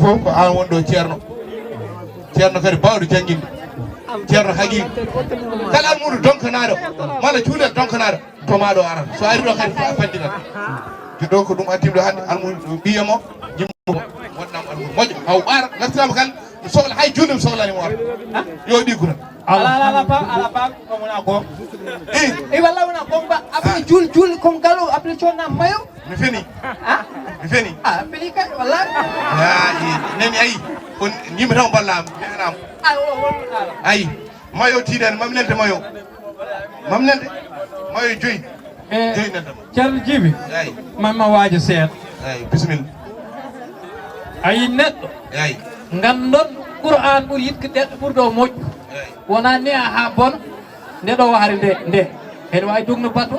fof ko an wonɗo ceerno kadi bawɗo jannginde ceerno haqi kala almuɗo donkanaɗo mala cuulet donkanaɗo to maɗo arata so ari ɗo kadi faddirat ɗo ko ɗum addimɗo hannde almuɗo ɓiyamo jimmo wonnam almuɗo moƴƴo haw ɓaara gartirama kan mi sohla hay juulde mi sohlanimo ar yo ɗigguno ala pa ko wona gom e walla wona gom ba après jul kon galo après conna mayo mi feni mi feni feni kay walla neni ayi on ñimi taw ballam neanam ayi mayo tiɗani mamnelde mayo joyi joyi nelde ceerno Djiby eyi mamma waajo seeɗa eyi bisimilla ayi neɗɗo eyi ngandon Qur'an ɓuuri yitde ɗeɗɗo ɓurɗo moƴƴu wona ne ha bona ndeɗo waari nde ene wawi dugno batu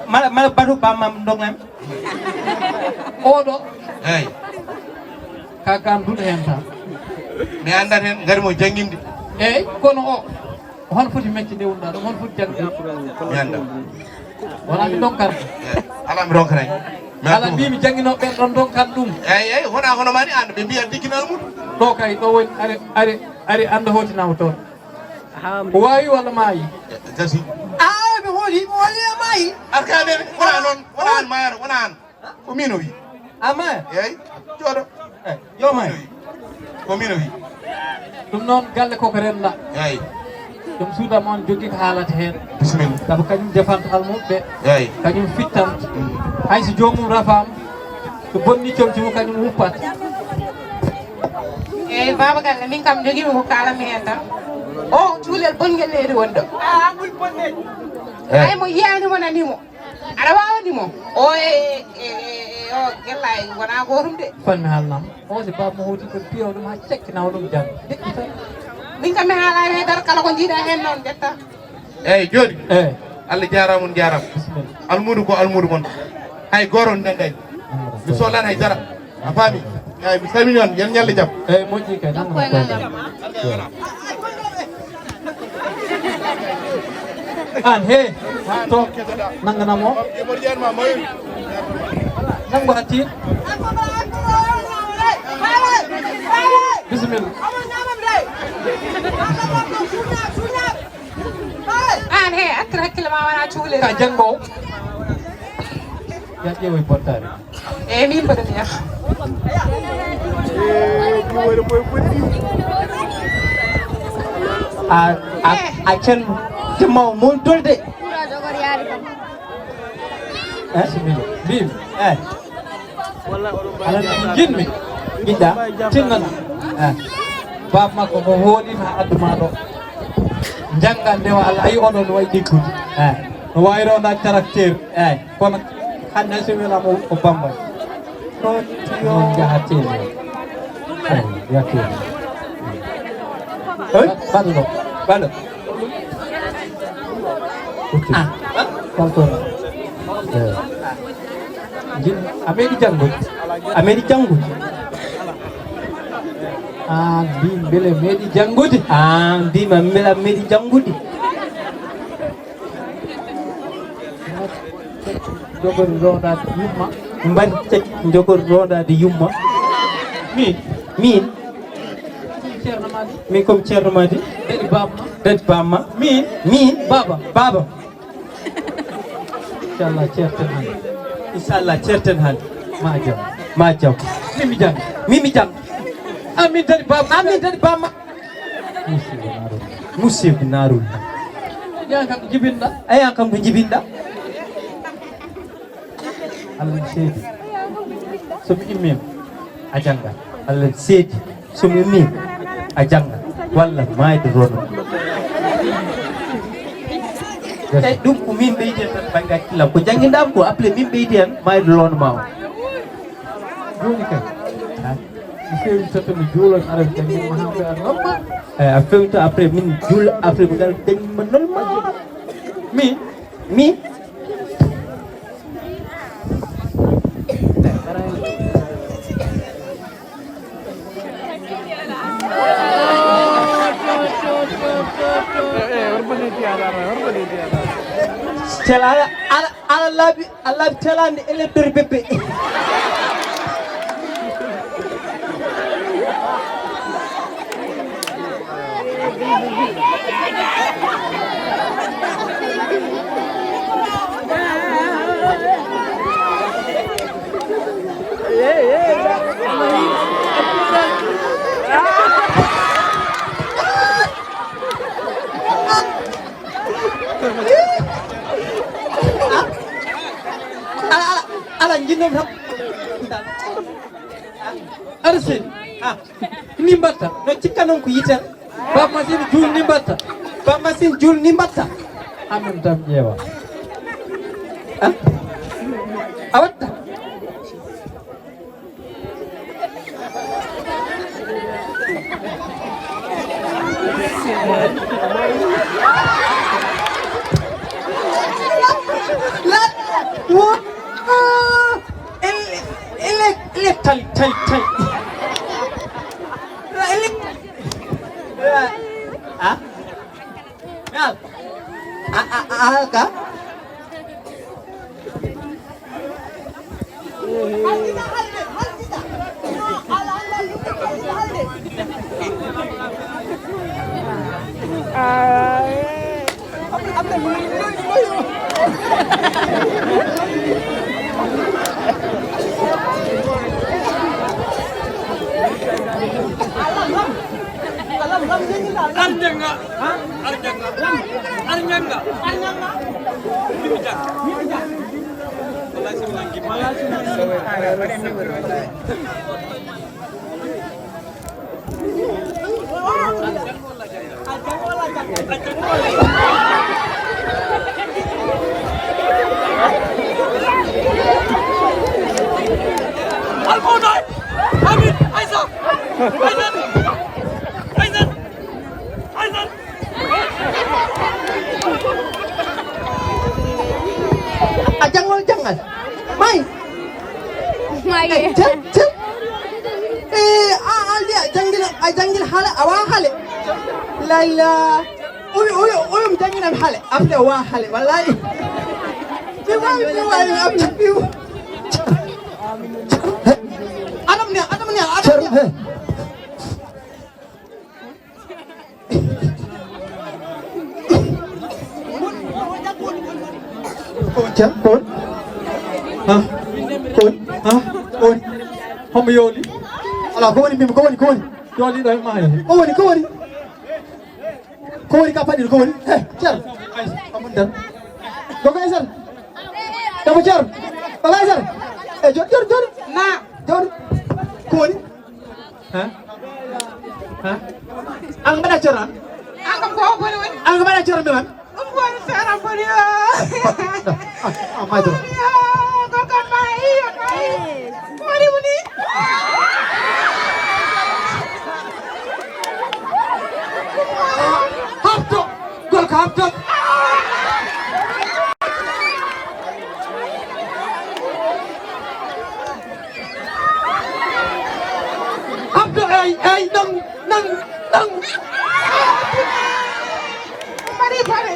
mala batu bammam dognami oɗo eyi ka gam duɗo hen tan mi andat hen gaari mo jangginde eyyi kono o hono foti mecce nde wonɗa ɗum hono foti jangde mi anda wona mi donkata ala mi ronkanay ala mbimi jangguinoɓe ɓen ɗon donkat ɗum eyyi wona hono mani anda ɓe mbiya digginal mum ɗo kay ɗo woni ari anda hotinama toon o wawi walla maayi gasi ɓe hooli e maayi arkade wona noon wona an mayata wona an ko min o wi a maya eyyi jooɗo yo maayi ko min o wi ɗum noon galle koko renna eyyi ɗum suudama on jogui ko haalata hen bisimilla saabu kañum defanta almuɓeɓe eyyi kañum fittanta hayso jomum rafama so bonni comci mum kañum wuppat eyyi baba galle min kam joguimi ko kalami hen tan o cuulel bongel leydi woni ɗo ɓuri bonneji ay mo yiyanimo nanimo aɗa wawanimo o o gella wona gotum de fanmi haalnama o si baba mo hoti ko piyo ɗum ha cekkinawa ɗum jam deƴƴi tan min kam mi haalani haydara kala ko jiiɗa hen noon ƴetta eyyi joni eyyi Allah jarama on jarama almudu ko almudu mon hay goro nandani mi sohlani haydara a faami eyyi mi salmini on yen ñalle jaam eyyi moƴƴi kay nangama an he to nanganamo nango hatti bisimilla an he attira hakkille ma wona cuulel ka janggowo ya ƴeewoy portable eyyi min mbaɗa miya a celmo timmawo mon tolde bisimilla mbimi alan jinmi jiɗɗa tinnana baba makko ko hooɗima adduma ɗo janggal ndewa Allah ayi oɗo no wayi ɗiggude no wawi rondaade tracteur eyyi kono hande so welama o bambay noon jahatede yakkede baɗo baɗo kaltona ameɗi janggude mbimi beele meeɗi janggude mbima beela meeɗi janggude jogori rondade yumma mbaɗi caggi jogori rondade yumma min ceerno madi min comme ceerno madi dadi bamma min baba inchallah ceerten hande ma jaam mimi jang amin dadi bamma musibe narul yan kam ko jibinɗa Allah seedi somi immima a janggat Allah seedi somi immima a janggat walla mayde rono eyi ɗum ko min ɓeydi hen tan banggue hakkillam ko jangguinɗam ko après min ɓeydi hen mayde lono ma o joni kay mi fewta to mi juulon ara jangguima ha mbiya normal eyi a fewta après min juula après mi gara jangguima normal min tel ala laaɓi telande électeur bébé ala jinnom tam arsin ni mbatta no cikka non ko yitel ba machine jul ni mbatta ba machine jul ni mbatta amam tam jeewa awatta la what tali ka jangan mai cep dia janggil hala awal hale lala uyum janggil hale after awal hale wallahi adam ni Kun? Hah? Kun? Hah? Kun? Không bị yoli. Ala kun ni kun. Yoli dah mai. Kun. Kun kapan ni kun? Cer. Kamu dah. Kau kan sir? Kamu cer? Bye sir. Jor. Nah. Jor. Kun? Hah? Ang mana ceran? Angkat kau boleh. Ang mana ceran memang? Bukan sekarang boleh. Mai tu. Kau kan mai. Mari buni. Hapto. Gol hapto. Hapto nang. Mari.